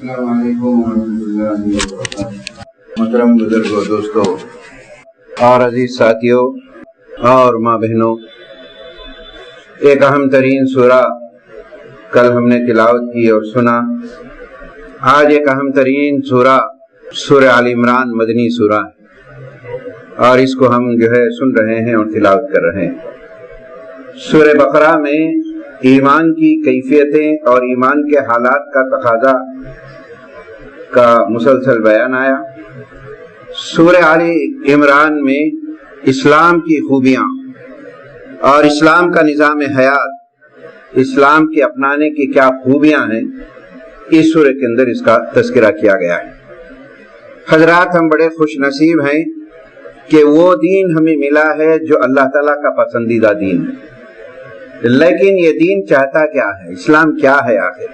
السلام علیکم ورحمۃ اللہ وبرکاتہ۔ محترم بزرگوں، دوستوں اور عزیز ساتھیوں اور ماں بہنوں، ایک اہم ترین سورہ کل ہم نے تلاوت کی اور سنا۔ آج ایک اہم ترین سورہ سورہ آل عمران مدنی سورہ ہے اور اس کو ہم سن رہے ہیں اور تلاوت کر رہے ہیں۔ سورہ بقرہ میں ایمان کی کیفیتیں اور ایمان کے حالات کا تقاضا کا مسلسل بیان آیا۔ سورہ آل عمران میں اسلام کی خوبیاں اور اسلام کا نظام حیات، اسلام کے اپنانے کی کیا خوبیاں ہیں، اس سورہ کے اندر اس کا تذکرہ کیا گیا ہے۔ حضرات، ہم بڑے خوش نصیب ہیں کہ وہ دین ہمیں ملا ہے جو اللہ تعالیٰ کا پسندیدہ دین ہے۔ لیکن یہ دین چاہتا کیا ہے؟ اسلام کیا ہے آخر؟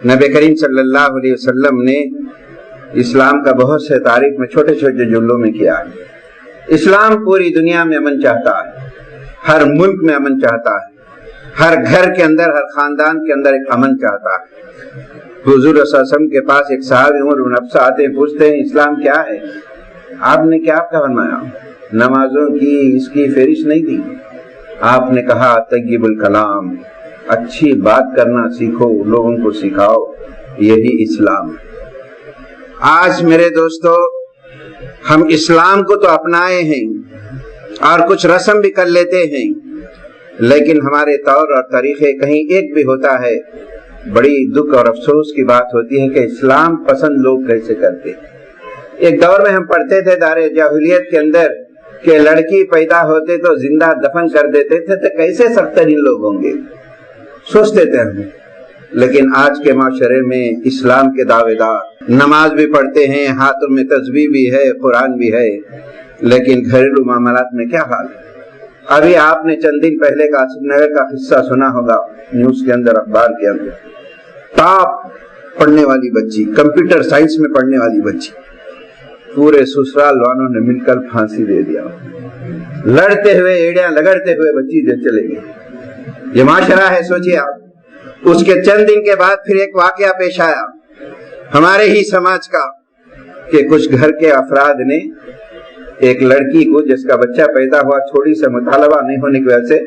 نبی کریم صلی اللہ علیہ وسلم نے اسلام کا بہت سے تعریف میں چھوٹے چھوٹے جملوں میں کیا ہے۔ اسلام پوری دنیا میں امن چاہتا ہے، ہر ملک میں امن چاہتا ہے، ہر گھر کے اندر، ہر خاندان کے اندر ایک امن چاہتا ہے۔ حضور صلی اللہ علیہ وسلم کے پاس ایک صحابی عمر بن حفصہ آتے ہیں، پوچھتے ہیں اسلام کیا ہے؟ آپ نے کیا فرمایا؟ نمازوں کی اس کی فہرست نہیں دی، آپ نے کہا طیب الکلام، اچھی بات کرنا سیکھو، لوگوں کو سکھاؤ، یہی اسلام ہے۔ آج میرے دوستو، ہم اسلام کو تو اپنائے ہیں اور کچھ رسم بھی کر لیتے ہیں، لیکن ہمارے طور اور طریقے کہیں ایک بھی ہوتا ہے، بڑی دکھ اور افسوس کی بات ہوتی ہے کہ اسلام پسند لوگ کیسے کرتے۔ ایک دور میں ہم پڑھتے تھے دار جاہلیت کے اندر کہ لڑکی پیدا ہوتے تو زندہ دفن کر دیتے تھے، تو کیسے سخت ترین لوگ ہوں گے، سوچتے تھے ہم۔ لیکن آج کے معاشرے میں اسلام کے دعوے دار نماز بھی پڑھتے ہیں، ہاتھوں میں تسبیح بھی ہے، قرآن بھی ہے، لیکن گھریلو معاملات میں کیا حال ہے؟ ابھی آپ نے چند دن پہلے کا آصف نگر کا قصہ سنا ہوگا، نیوز کے اندر، اخبار کے اندر۔ ٹاپ پڑھنے والی بچی، کمپیوٹر سائنس میں پڑھنے والی بچی، پورے سسرال والوں نے مل کر پھانسی دے دیا، لڑتے ہوئے، ایڑیاں لگڑتے ہوئے بچی چلے گئی۔ یہ معاشرہ ہے، سوچیے آپ۔ اس کے چند دن کے بعد پھر ایک واقعہ پیش آیا ہمارے ہی سماج کا کہ کچھ گھر کے افراد نے ایک لڑکی کو، جس کا بچہ پیدا ہوا، تھوڑی سا مطالبہ نہیں ہونے کی وجہ سے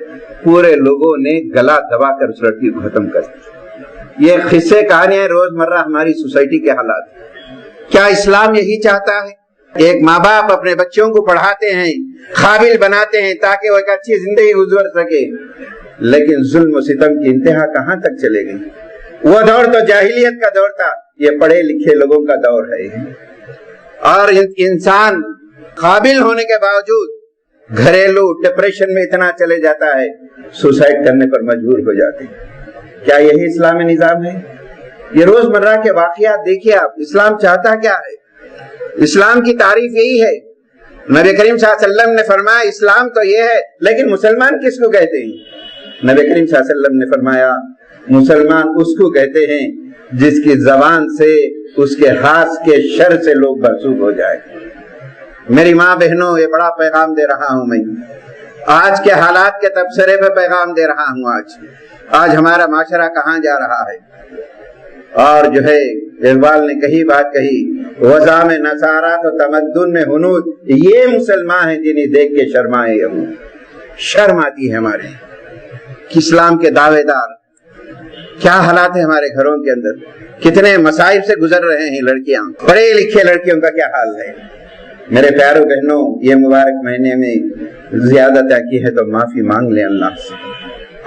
پورے لوگوں نے گلا دبا کر اس لڑکی کو ختم کر دیا۔ یہ قصے کہانیاں روزمرہ ہماری سوسائٹی کے حالات۔ کیا اسلام یہی چاہتا ہے؟ ایک ماں باپ اپنے بچوں کو پڑھاتے ہیں، قابل بناتے ہیں تاکہ وہ ایک اچھی زندگی گزر سکے، لیکن ظلم و ستم کی انتہا کہاں تک چلے گی؟ وہ دور تو جاہلیت کا دور تھا، یہ پڑھے لکھے لوگوں کا دور ہے، اور انسان قابل ہونے کے باوجود گھریلو ڈپریشن میں اتنا چلے جاتا ہے، سوسائڈ کرنے پر مجبور ہو جاتے ہیں۔ کیا یہی اسلامی نظام ہے؟ یہ روزمرہ کے واقعات دیکھیے آپ۔ اسلام چاہتا کیا ہے؟ اسلام کی تعریف یہی ہے۔ نبی کریم صلی اللہ علیہ وسلم نے فرمایا اسلام تو یہ ہے، لیکن مسلمان کس کو کہتے ہیں؟ نبی کریم صلی اللہ علیہ وسلم نے فرمایا مسلمان اس کو کہتے ہیں جس کی زبان سے، اس کے ہاتھ کے شر سے لوگ منسوب ہو جائے۔ میری ماں بہنوں، یہ بڑا پیغام دے رہا ہوں میں، آج کے حالات کے تبصرے پہ پیغام دے رہا ہوں۔ آج ہمارا معاشرہ کہاں جا رہا ہے؟ اور اقبال نے کہی بات کہی، وضع میں نصارہ تو تمدن میں ہنود، یہ مسلمان ہیں جنہیں دیکھ کے شرمائے یہود۔ شرم آتی ہے ہمارے کہ اسلام کے دعوے دار، کیا حالات ہیں ہمارے گھروں کے اندر، کتنے مصائب سے گزر رہے ہیں لڑکیاں، پڑھے لکھے لڑکیوں کا کیا حال ہے۔ میرے پیاروں بہنوں، یہ مبارک مہینے میں زیادتیاں کی ہے تو معافی مانگ لیں اللہ سے،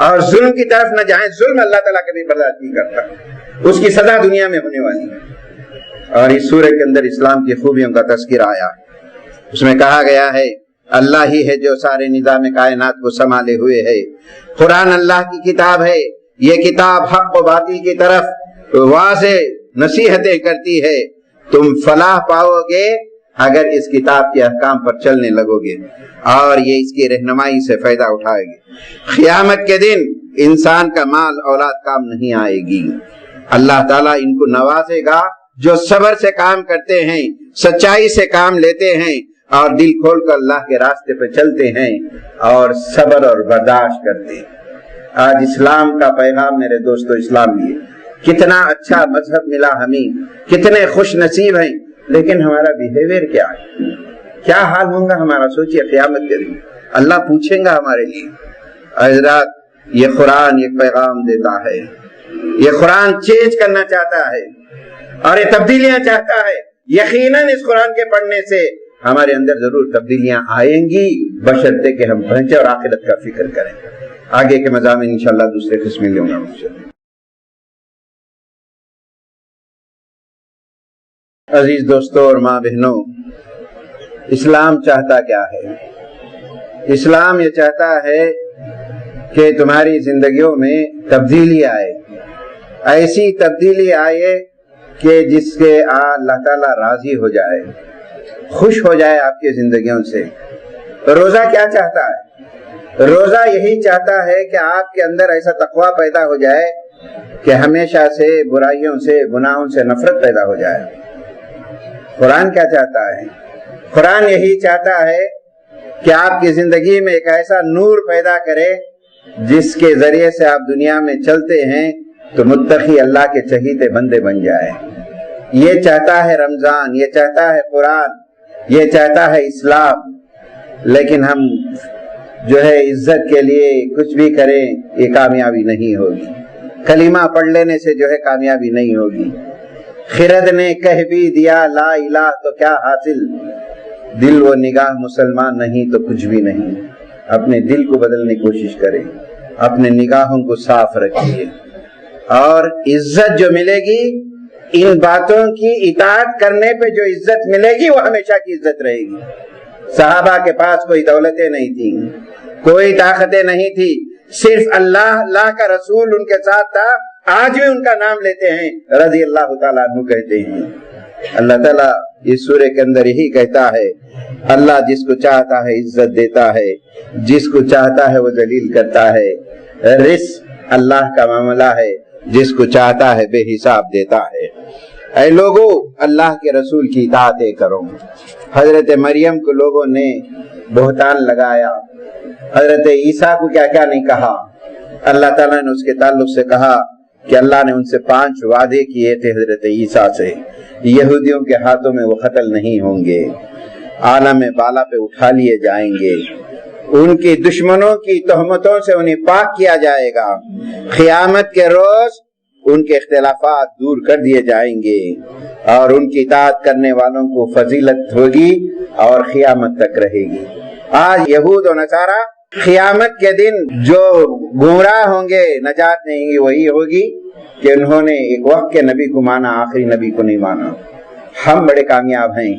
اور ظلم کی طرف نہ جائیں۔ ظلم اللہ تعالیٰ کبھی برداشت نہیں کرتا، اس کی سزا دنیا میں ہونے والی ہے۔ اور اس سورہ کے اندر اسلام کی خوبیوں کا تذکرہ آیا، اس میں کہا گیا ہے اللہ ہی ہے جو سارے نظام کائنات کو سنبھالے ہوئے ہے۔ قرآن اللہ کی کتاب ہے، یہ کتاب حق و باطل کی طرف واضح نصیحتیں کرتی ہے۔ تم فلاح پاؤ گے اگر اس کتاب کے احکام پر چلنے لگو گے، اور یہ اس کی رہنمائی سے فائدہ اٹھائے گے۔ قیامت کے دن انسان کا مال اولاد کام نہیں آئے گی۔ اللہ تعالیٰ ان کو نوازے گا جو صبر سے کام کرتے ہیں، سچائی سے کام لیتے ہیں، اور دل کھول کر اللہ کے راستے پہ چلتے ہیں اور صبر اور برداشت کرتے ہیں۔ آج اسلام کا پیغام میرے دوستو اسلام یہ کتنا اچھا مذہب ملا ہمیں، کتنے خوش نصیب ہیں، لیکن ہمارا بیہیویئر کیا ہے؟ کیا حال ہوگا ہمارا؟ سوچئے قیامت کے دن اللہ پوچھیں گا ہمارے لیے۔ حضرات یہ قرآن ایک پیغام دیتا ہے، یہ قرآن چینج کرنا چاہتا ہے اور یہ تبدیلیاں چاہتا ہے۔ یقیناً اس قرآن کے پڑھنے سے ہمارے اندر ضرور تبدیلیاں آئیں گی، بشرطے کہ ہم پہنچے اور آخرت کا فکر کریں۔ آگے کے مضامین انشاءاللہ دوسرے قسم میں لوں گا مجھ سے۔ عزیز دوستوں اور ماں بہنوں، اسلام چاہتا کیا ہے؟ اسلام یہ چاہتا ہے کہ تمہاری زندگیوں میں تبدیلی آئے، ایسی تبدیلی آئے کہ جس کے اللہ تعالیٰ راضی ہو جائے، خوش ہو جائے آپ کی زندگیوں سے۔ روزہ کیا چاہتا ہے؟ روزہ یہی چاہتا ہے کہ آپ کے اندر ایسا تقویٰ پیدا ہو جائے کہ ہمیشہ سے برائیوں سے، گناہوں سے نفرت پیدا ہو جائے۔ قرآن کیا چاہتا ہے؟ قرآن یہی چاہتا ہے کہ آپ کی زندگی میں ایک ایسا نور پیدا کرے جس کے ذریعے سے آپ دنیا میں چلتے ہیں تو متقی اللہ کے چہیتے بندے بن جائے۔ یہ چاہتا ہے رمضان، یہ چاہتا ہے قرآن، یہ چاہتا ہے اسلام۔ لیکن ہم جو ہے عزت کے لیے کچھ بھی کریں، یہ کامیابی نہیں ہوگی۔ کلمہ پڑھ لینے سے جو ہے کامیابی نہیں ہوگی۔ خرد نے کہہ بھی دیا لا الہ تو کیا حاصل، دل و نگاہ مسلمان نہیں تو کچھ بھی نہیں۔ اپنے دل کو بدلنے کی کوشش کریں، اپنے نگاہوں کو صاف رکھیے، اور عزت جو ملے گی ان باتوں کی اطاعت کرنے پہ جو عزت ملے گی وہ ہمیشہ کی عزت رہے گی۔ صحابہ کے پاس کوئی دولتیں نہیں تھیں، کوئی طاقتیں نہیں تھی، صرف اللہ کا رسول ان کے ساتھ تھا۔ آج بھی ان کا نام لیتے ہیں، رضی اللہ تعالیٰ عنہ کہتے ہیں۔ اللہ تعالیٰ اس سورے کے اندر یہی کہتا ہے، اللہ جس کو چاہتا ہے عزت دیتا ہے، جس کو چاہتا ہے وہ ذلیل کرتا ہے۔ رزق اللہ کا معاملہ ہے، جس کو چاہتا ہے بے حساب دیتا ہے۔ اے لوگو اللہ کے رسول کی اطاعتیں کرو۔ حضرت مریم کو لوگوں نے بہتان لگایا، حضرت عیسیٰ کو کیا کیا نہیں کہا۔ اللہ تعالیٰ نے اس کے تعلق سے کہا کہ اللہ نے ان سے 5 وعدے کیے تھے حضرت عیسیٰ سے، یہودیوں کے ہاتھوں میں وہ قتل نہیں ہوں گے، عالم بالا پہ اٹھا لیے جائیں گے، ان کی دشمنوں کی تہمتوں سے انہیں پاک کیا جائے گا، قیامت کے روز ان کے اختلافات دور کر دیے جائیں گے، اور ان کی اطاعت کرنے والوں کو فضیلت ہوگی اور قیامت تک رہے گی۔ آج یہود و نصارہ قیامت کے دن جو گمراہ ہوں گے، نجات نہیں گی، وہی ہوگی کہ انہوں نے ایک وقت کے نبی کو مانا، آخری نبی کو نہیں مانا۔ ہم بڑے کامیاب ہیں،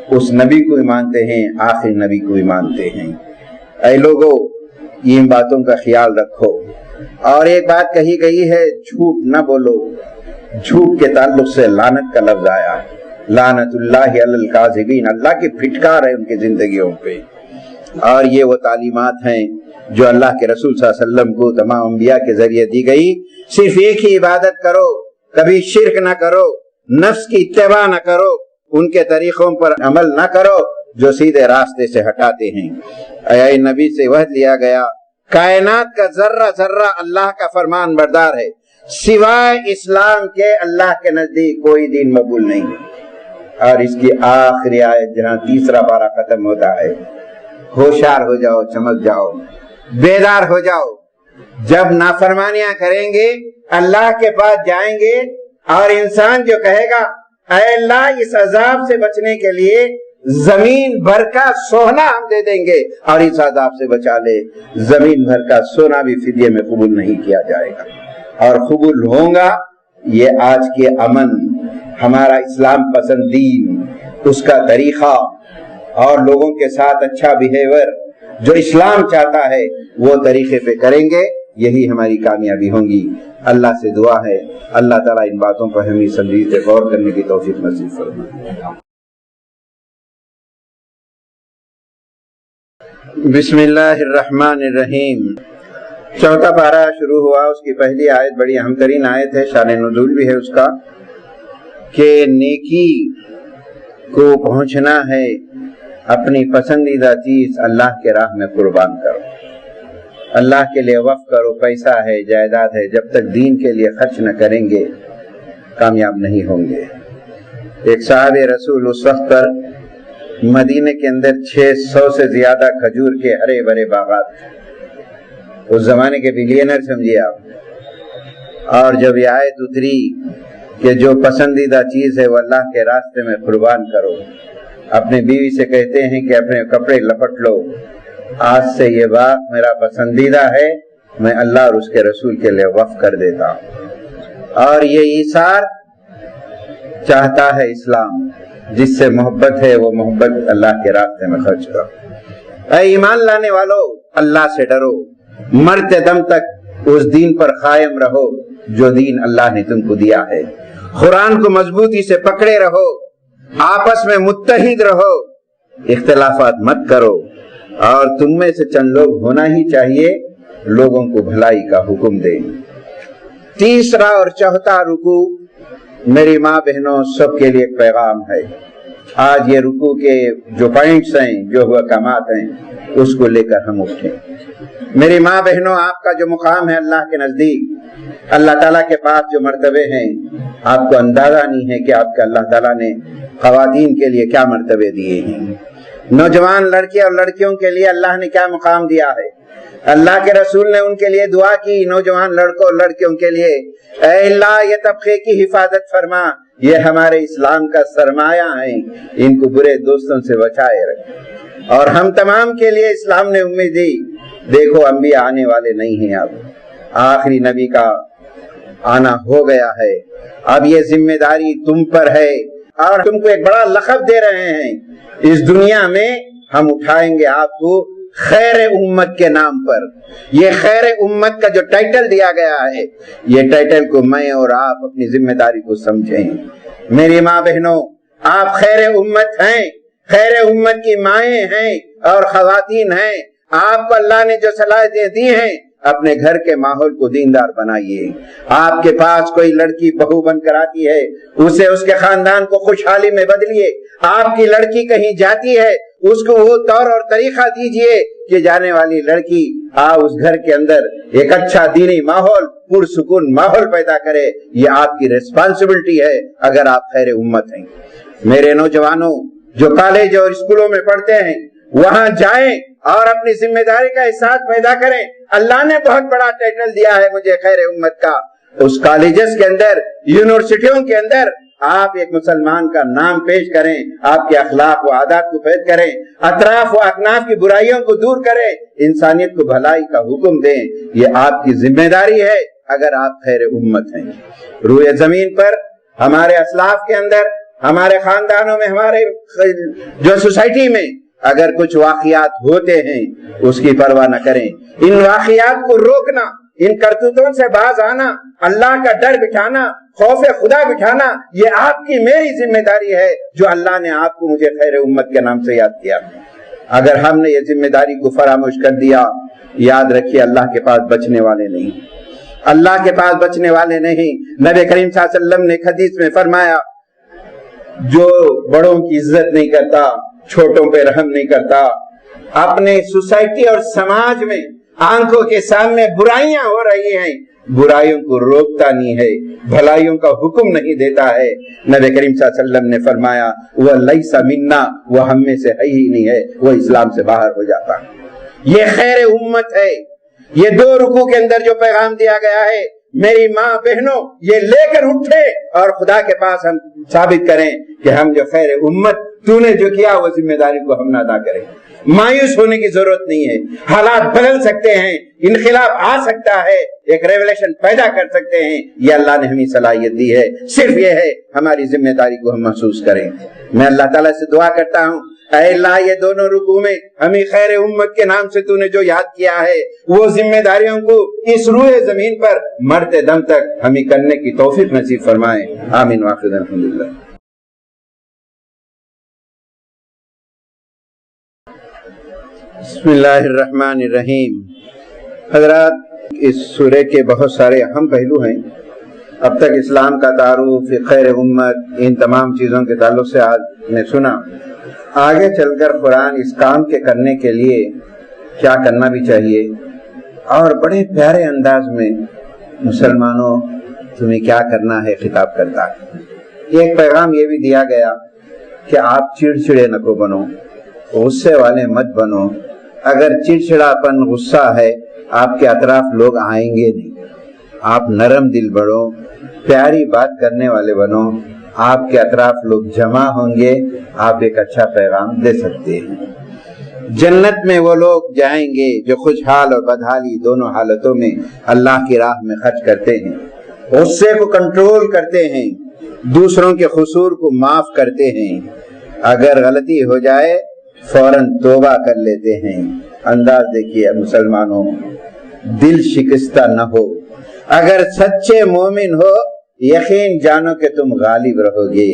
اس نبی کو بھی مانتے ہیں، آخری نبی کو بھی مانتے ہیں۔ اے لوگو ان باتوں کا خیال رکھو۔ اور ایک بات کہی گئی ہے، جھوٹ نہ بولو۔ جھوٹ کے تعلق سے لعنت کا لفظ آیا ہے، لعنت اللہ علی الکاذبین، اللہ کی پھٹکار ہے ان کی زندگیوں پہ۔ اور یہ وہ تعلیمات ہیں جو اللہ کے رسول صلی اللہ علیہ وسلم کو تمام انبیاء کے ذریعے دی گئی۔ صرف ایک ہی عبادت کرو، کبھی شرک نہ کرو، نفس کی اتباع نہ کرو، ان کے طریقوں پر عمل نہ کرو جو سیدھے راستے سے ہٹاتے ہیں۔ اے نبی سے وعد لیا گیا، کائنات کا ذرہ ذرہ اللہ کا فرمان بردار ہے، سوائے اسلام کے اللہ کے نزدیک کوئی دین مقبول نہیں۔ اور اس کی آخری آیت جہاں تیسرا پارہ ختم ہوتا ہے، ہوشیار ہو جاؤ، چمک جاؤ، بیدار ہو جاؤ۔ جب نافرمانیاں کریں گے اللہ کے پاس جائیں گے، اور انسان جو کہے گا اے اللہ اس عذاب سے بچنے کے لیے زمین بھر کا سونا ہم دے دیں گے اور اس عذاب سے بچا لے، زمین بھر کا سونا بھی فدیے میں قبول نہیں کیا جائے گا۔ اور قبول ہوگا یہ آج کے امن، ہمارا اسلام پسند دین، اس کا طریقہ اور لوگوں کے ساتھ اچھا بیہیویئر جو اسلام چاہتا ہے وہ طریقے پہ کریں گے، یہی ہماری کامیابی ہوگی۔ اللہ سے دعا ہے اللہ تعالیٰ ان باتوں پر ہمیں سنجیدگی سے غور کرنے کی توفیق نصیب فرمائے۔ بسم اللہ الرحمن الرحیم۔ چوتھا پارہ شروع ہوا، اس کی پہلی آیت بڑی اہم ترین آیت ہے، شان نزول بھی ہے اس کا، کہ نیکی کو پہنچنا ہے، اپنی پسندیدہ چیز اللہ کے راہ میں قربان کرو۔ اللہ کے لیے وقف کرو، پیسہ ہے، جائیداد ہے، جب تک دین کے لیے خرچ نہ کریں گے کامیاب نہیں ہوں گے۔ ایک صحابہ رسول اس وقت پر مدینے کے اندر 600 سے زیادہ کھجور کے ہرے بھرے باغات، اس زمانے کے بلینر سمجھیے آپ، اور جب یہ آیت اتری کہ جو پسندیدہ چیز ہے وہ اللہ کے راستے میں قربان کرو، اپنی بیوی سے کہتے ہیں کہ اپنے کپڑے لپٹ لو، آج سے یہ باغ میرا پسندیدہ ہے، میں اللہ اور اس کے رسول کے لیے وقف کر دیتا ہوں۔ اور یہ ایثار چاہتا ہے اسلام، جس سے محبت ہے وہ محبت اللہ کے راستے میں خرچ کرو۔ اے ایمان لانے والو، اللہ سے ڈرو، مرتے دم تک اس دین پر قائم رہو جو دین اللہ نے تم کو دیا ہے، قرآن کو مضبوطی سے پکڑے رہو، آپس میں متحد رہو، اختلافات مت کرو، اور تم میں سے چند لوگ ہونا ہی چاہیے لوگوں کو بھلائی کا حکم دیں۔ تیسرا اور چوتھا رکوع میری ماں بہنوں سب کے لیے ایک پیغام ہے۔ آج یہ رکوع کے جو پوائنٹس ہیں، جو احکامات ہیں، اس کو لے کر ہم اٹھیں۔ میری ماں بہنوں، آپ کا جو مقام ہے اللہ کے نزدیک، اللہ تعالیٰ کے پاس جو مرتبے ہیں، آپ کو اندازہ نہیں ہے کہ آپ کے اللہ تعالیٰ نے خواتین کے لیے کیا مرتبے دیے ہیں، نوجوان لڑکے اور لڑکیوں کے لیے اللہ نے کیا مقام دیا ہے۔ اللہ کے رسول نے ان کے لیے دعا کی، نوجوان لڑکوں اور لڑکیوں کے لیے، اے اللہ یہ طبقے کی حفاظت فرما، یہ ہمارے اسلام کا سرمایہ ہیں، ان کو برے دوستوں سے بچائے رکھ۔ اور ہم تمام کے لیے اسلام نے امید دی، دیکھو انبیاء آنے والے نہیں ہیں، اب آخری نبی کا آنا ہو گیا ہے، اب یہ ذمہ داری تم پر ہے، اور تم کو ایک بڑا لقب دے رہے ہیں، اس دنیا میں ہم اٹھائیں گے آپ کو خیر امت کے نام پر۔ یہ خیر امت کا جو ٹائٹل دیا گیا ہے، یہ ٹائٹل کو میں اور آپ اپنی ذمہ داری کو سمجھیں۔ میری ماں بہنوں، آپ خیر امت ہیں، خیر امت کی مائیں ہیں اور خواتین ہیں۔ آپ کو اللہ نے جو صلاحیتیں دی ہیں، اپنے گھر کے ماحول کو دیندار بنائیے۔ آپ کے پاس کوئی لڑکی بہو بن کر آتی ہے، اسے اس کے خاندان کو خوشحالی میں بدلیے۔ آپ کی لڑکی کہیں جاتی ہے، اس کو وہ طور اور طریقہ دیجئے کہ جانے والی لڑکی اس گھر کے اندر ایک اچھا دینی ماحول، پرسکون ماحول پیدا کرے۔ یہ آپ کی ریسپانسبلٹی ہے اگر آپ خیر امت ہیں۔ میرے نوجوانوں جو کالج اور اسکولوں میں پڑھتے ہیں، وہاں جائیں اور اپنی ذمہ داری کا احساس پیدا کریں۔ اللہ نے بہت بڑا ٹائٹل دیا ہے مجھے خیر امت کا۔ اس کالجز کے اندر، یونیورسٹیوں کے اندر آپ ایک مسلمان کا نام پیش کریں، آپ کے اخلاق و عادات کو پیش کریں، اطراف و اکناف کی برائیوں کو دور کریں، انسانیت کو بھلائی کا حکم دیں۔ یہ آپ کی ذمہ داری ہے اگر آپ خیر امت ہیں۔ روئے زمین پر ہمارے اسلاف کے اندر، ہمارے خاندانوں میں، ہمارے جو سوسائٹی میں اگر کچھ واقعات ہوتے ہیں، اس کی پرواہ نہ کریں۔ ان واقعات کو روکنا، ان کرتوتوں سے باز آنا، اللہ کا ڈر بٹھانا، خوف خدا بٹھانا، یہ آپ کی میری ذمہ داری ہے جو اللہ نے آپ کو مجھے خیر امت کے نام سے یاد کیا۔ اگر ہم نے یہ ذمہ داری کو فراموش کر دیا، یاد رکھیے اللہ کے پاس بچنے والے نہیں، اللہ کے پاس بچنے والے نہیں۔ نبی کریم صلی اللہ علیہ وسلم نے حدیث میں فرمایا، جو بڑوں کی عزت نہیں کرتا، چھوٹوں پہ رحم نہیں کرتا، اپنے سوسائٹی اور سماج میں آنکھوں کے سامنے برائیاں ہو رہی ہیں، برائیوں کو روکتا نہیں ہے، بھلائیوں کا حکم نہیں دیتا ہے۔ نبی کریم صلی اللہ علیہ وسلم نے فرمایا، وہ لیس منا، وہ ہم میں سے ہے ہی نہیں ہے، وہ اسلام سے باہر ہو جاتا ہے۔ یہ خیر امت ہے۔ یہ دو رکوع کے اندر جو پیغام دیا گیا ہے، میری ماں بہنوں یہ لے کر اٹھے اور خدا کے پاس ہم ثابت کریں کہ ہم جو خیر امت تو نے جو کیا وہ ذمہ داری کو ہم نہ ادا کریں۔ مایوس ہونے کی ضرورت نہیں ہے، حالات بدل سکتے ہیں، انقلاب آ سکتا ہے، ایک ریولیشن پیدا کر سکتے ہیں، یہ اللہ نے ہمیں صلاحیت دی ہے۔ صرف یہ ہے ہماری ذمہ داری کو ہم محسوس کریں۔ میں اللہ تعالیٰ سے دعا کرتا ہوں، اے اللہ یہ دونوں رکوع میں ہمیں خیر امت کے نام سے تو نے جو یاد کیا ہے، وہ ذمہ داریوں کو اس روئے زمین پر مرتے دم تک ہمیں کرنے کی توفیق نصیب فرمائے۔ آمین واخر الحمدللہ۔ بسم اللہ الرحمن الرحیم۔ حضرات، اس سورہ کے بہت سارے اہم پہلو ہیں۔ اب تک اسلام کا تعارف، خیر امت، ان تمام چیزوں کے تعلق سے آج نے سنا۔ آگے چل کر قرآن اس کام کے کرنے کے لیے کیا کرنا بھی چاہیے اور بڑے پیارے انداز میں مسلمانوں تمہیں کیا کرنا ہے خطاب کرتا ہے۔ ایک پیغام یہ بھی دیا گیا کہ آپ چڑچڑے نہ کو بنو، غصے والے مت بنو۔ اگر چڑچڑاپن غصہ ہے آپ کے اطراف لوگ آئیں گے نہیں، آپ نرم دل بڑھو، پیاری بات کرنے والے بنو، آپ کے اطراف لوگ جمع ہوں گے، آپ ایک اچھا پیغام دے سکتے ہیں۔ جنت میں وہ لوگ جائیں گے جو خوشحال اور بدحالی دونوں حالتوں میں اللہ کی راہ میں خرچ کرتے ہیں، غصے کو کنٹرول کرتے ہیں، دوسروں کے قصور کو معاف کرتے ہیں، اگر غلطی ہو جائے فوراً توبہ کر لیتے ہیں۔ انداز دیکھیے مسلمانوں، دل شکستہ نہ ہو۔ اگر سچے مومن ہو یقین جانو کہ تم غالب رہو گے۔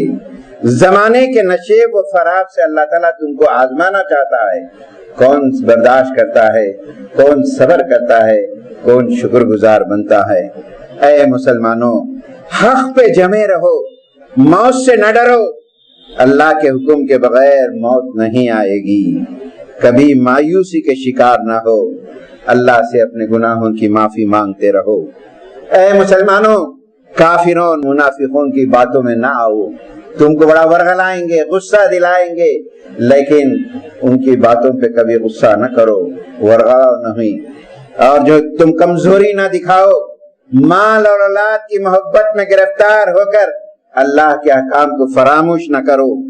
زمانے کے نشیب و فراغ سے اللہ تعالیٰ تم کو آزمانا چاہتا ہے، کون برداشت کرتا ہے، کون صبر کرتا ہے، کون شکر گزار بنتا ہے۔ اے مسلمانوں، حق پہ جمے رہو، موت سے نہ ڈرو، اللہ کے حکم کے بغیر موت نہیں آئے گی، کبھی مایوسی کے شکار نہ ہو، اللہ سے اپنے گناہوں کی معافی مانگتے رہو۔ اے مسلمانوں، کافروں اور منافقوں کی باتوں میں نہ آؤ، تم کو بڑا ورغلائیں گے، غصہ دلائیں گے، لیکن ان کی باتوں پہ کبھی غصہ نہ کرو، ورغلاؤ نہیں۔ اور جو تم کمزوری نہ دکھاؤ، مال اور اولاد کی محبت میں گرفتار ہو کر اللہ کے احکام کو فراموش نہ کرو۔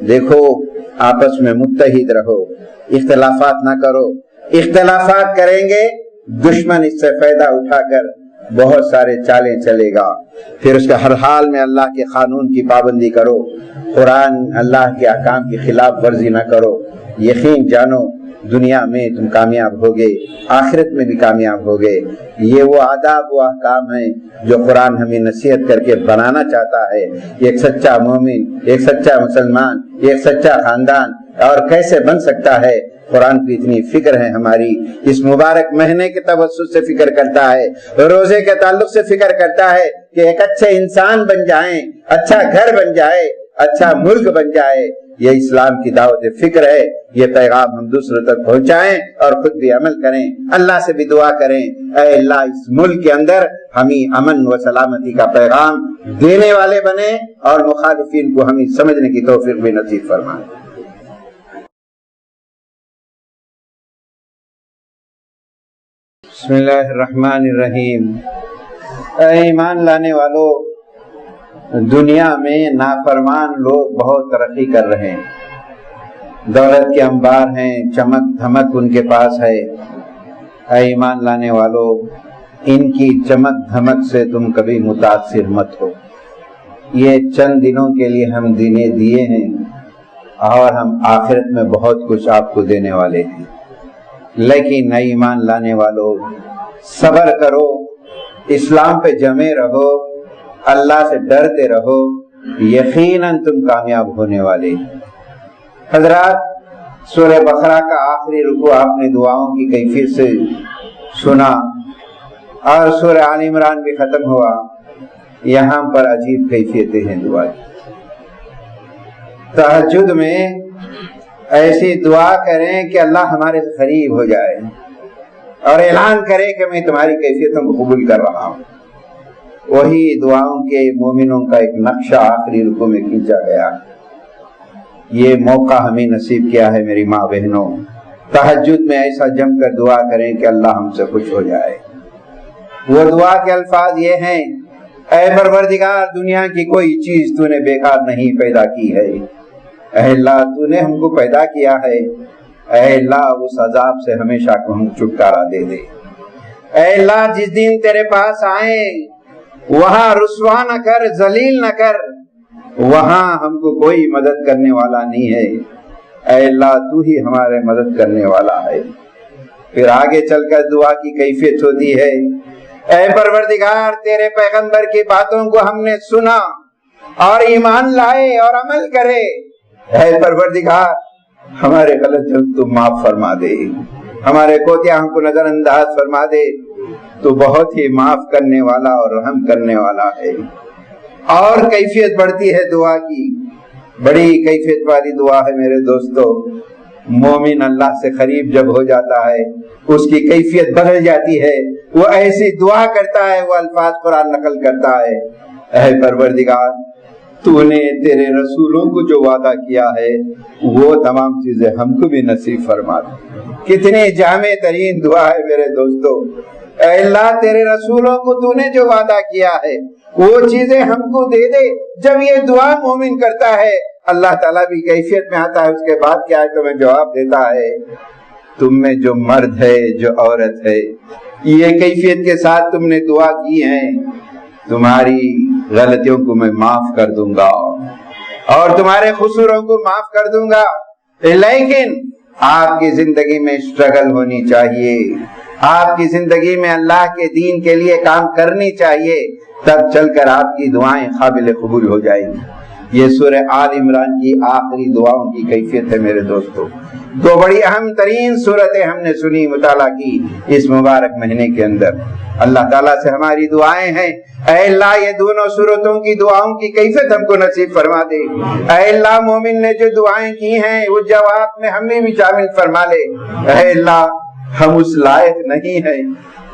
دیکھو آپس میں متحد رہو، اختلافات نہ کرو۔ اختلافات کریں گے دشمن اس سے فائدہ اٹھا کر بہت سارے چالیں چلے گا۔ پھر اس کے ہر حال میں اللہ کے قانون کی پابندی کرو، قرآن اللہ کے احکام کی خلاف ورزی نہ کرو۔ یقین جانو دنیا میں تم کامیاب ہوگے، آخرت میں بھی کامیاب ہوگے۔ یہ وہ آداب و احکام ہیں جو قرآن ہمیں نصیحت کر کے بنانا چاہتا ہے۔ ایک سچا مومن، ایک سچا مسلمان، ایک سچا خاندان اور کیسے بن سکتا ہے؟ قرآن کی اتنی فکر ہے ہماری، اس مبارک مہینے کے توسط سے فکر کرتا ہے، روزے کے تعلق سے فکر کرتا ہے کہ ایک اچھے انسان بن جائیں، اچھا گھر بن جائے، اچھا ملک بن جائے۔ یہ اسلام کی دعوت فکر ہے، یہ پیغام ہم دوسروں تک پہنچائیں اور خود بھی عمل کریں، اللہ سے بھی دعا کریں، اے اللہ اس ملک کے اندر ہمیں امن و سلامتی کا پیغام دینے والے بنیں اور مخالفین کو ہمیں سمجھنے کی توفیق بھی نصیب فرمائیں۔ بسم اللہ الرحمن الرحیم۔ اے ایمان لانے والو، دنیا میں نافرمان لوگ بہت ترقی کر رہے ہیں، دولت کے انبار ہیں، چمک دھمک ان کے پاس ہے۔ اے ایمان لانے والو، ان کی چمک دھمک سے تم کبھی متاثر مت ہو۔ یہ چند دنوں کے لیے ہم دیے ہیں اور ہم آخرت میں بہت کچھ آپ کو دینے والے ہیں۔ لیکن اے ایمان لانے والو، صبر کرو، اسلام پہ جمے رہو، اللہ سے ڈرتے رہو، یقیناً تم کامیاب ہونے والے۔ حضرات، سورہ بقرہ کا آخری رکوع آپ نے دعاؤں کی کیفیت سے سنا اور سورہ آل عمران بھی ختم ہوا، یہاں پر عجیب کیفیتیں ہیں دعا کی۔ تہجد میں ایسی دعا کریں کہ اللہ ہمارے سے قریب ہو جائے اور اعلان کرے کہ میں تمہاری کیفیتوں کو قبول کر رہا ہوں۔ وہی دعاؤں کے مومنوں کا ایک نقشہ آخری رکوع میں کھینچا گیا۔ یہ موقع ہمیں نصیب کیا ہے میری ماں بہنوں، تہجد میں ایسا جم کر دعا کریں کہ اللہ ہم سے خوش ہو جائے۔ وہ دعا کے الفاظ یہ ہیں، اے پروردگار، دنیا کی کوئی چیز تو نے بیکار نہیں پیدا کی ہے۔ اے اللہ، تو نے ہم کو پیدا کیا ہے، اے اللہ اس عذاب سے ہمیشہ کو ہم چھٹکارا دے دے۔ اے اللہ، جس دن تیرے پاس آئیں وہاں رسوا نہ کر، ذلیل نہ کر، وہاں ہم کو کوئی مدد کرنے والا نہیں ہے۔ اے اللہ، تو ہی ہمارے مدد کرنے والا ہے۔ پھر آگے چل کر دعا کی کیفیت ہوتی ہے، اے پروردگار، تیرے پیغمبر کی باتوں کو ہم نے سنا اور ایمان لائے اور عمل کرے۔ اے پروردگار، ہمارے غلط جرم تو معاف فرما دے، ہمارے کوتاہیوں کو نظر انداز فرما دے، تو بہت ہی معاف کرنے والا اور رحم کرنے والا ہے۔ اور کیفیت بڑھتی ہے دعا کی، بڑی کیفیت والی دعا ہے میرے دوستو۔ مومن اللہ سے قریب جب ہو جاتا ہے اس کی کیفیت بدل جاتی ہے، وہ ایسی دعا کرتا ہے، وہ الفاظ قرآن نقل کرتا ہے، اے پروردگار تو نے تیرے رسولوں کو جو وعدہ کیا ہے وہ تمام چیزیں ہم کو بھی نصیب فرما دے۔ کتنی جامع ترین دعا ہے میرے دوستو، اے اللہ تیرے رسولوں کو تو نے جو وعدہ کیا ہے وہ چیزیں ہم کو دے دے۔ جب یہ دعا مومن کرتا ہے اللہ تعالیٰ بھی کیفیت میں آتا ہے، اس کے بعد کیا ہے تمہیں جواب دیتا ہے، تم میں جو مرد ہے جو عورت ہے یہ کیفیت کے ساتھ تم نے دعا کی ہے، تمہاری غلطیوں کو میں معاف کر دوں گا اور تمہارے قصوروں کو معاف کر دوں گا، لیکن آپ کی زندگی میں اسٹرگل ہونی چاہیے، آپ کی زندگی میں اللہ کے دین کے لیے کام کرنی چاہیے، تب چل کر آپ کی دعائیں قابل قبول ہو جائیں گی۔ یہ سورہ آل عمران کی آخری دعاؤں کی کیفیت ہے میرے دوستو۔ دو بڑی اہم ترین صورتیں ہم نے سنی، مطالعہ کی اس مبارک مہینے کے اندر۔ اللہ تعالیٰ سے ہماری دعائیں ہیں، اے اللہ یہ دونوں صورتوں کی دعاؤں کی کیفیت ہم کو نصیب فرما دے۔ اے اللہ مومن نے جو دعائیں کی ہیں وہ جواب میں ہمیں بھی شامل فرما لے۔ اے اللہ ہم اس لائق نہیں ہیں،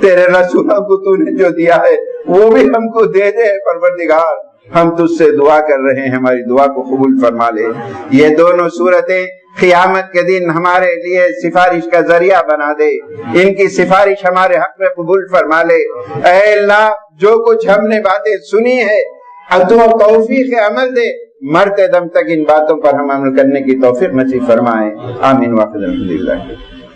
تیرے رسولوں کو تو نے جو دیا ہے وہ بھی ہم کو دے دے پروردگار، ہم تجھ سے دعا کر رہے ہیں، ہماری دعا کو قبول فرما لے۔ یہ دونوں صورتیں قیامت کے دن ہمارے لیے سفارش کا ذریعہ بنا دے، ان کی سفارش ہمارے حق میں قبول فرما لے۔ اے اللہ جو کچھ ہم نے باتیں سنی ہے تو توفیق عمل دے، مرتے دم تک ان باتوں پر ہم عمل کرنے کی توفیق نصیب فرمائے، آمین۔ واخر الحمدللہ۔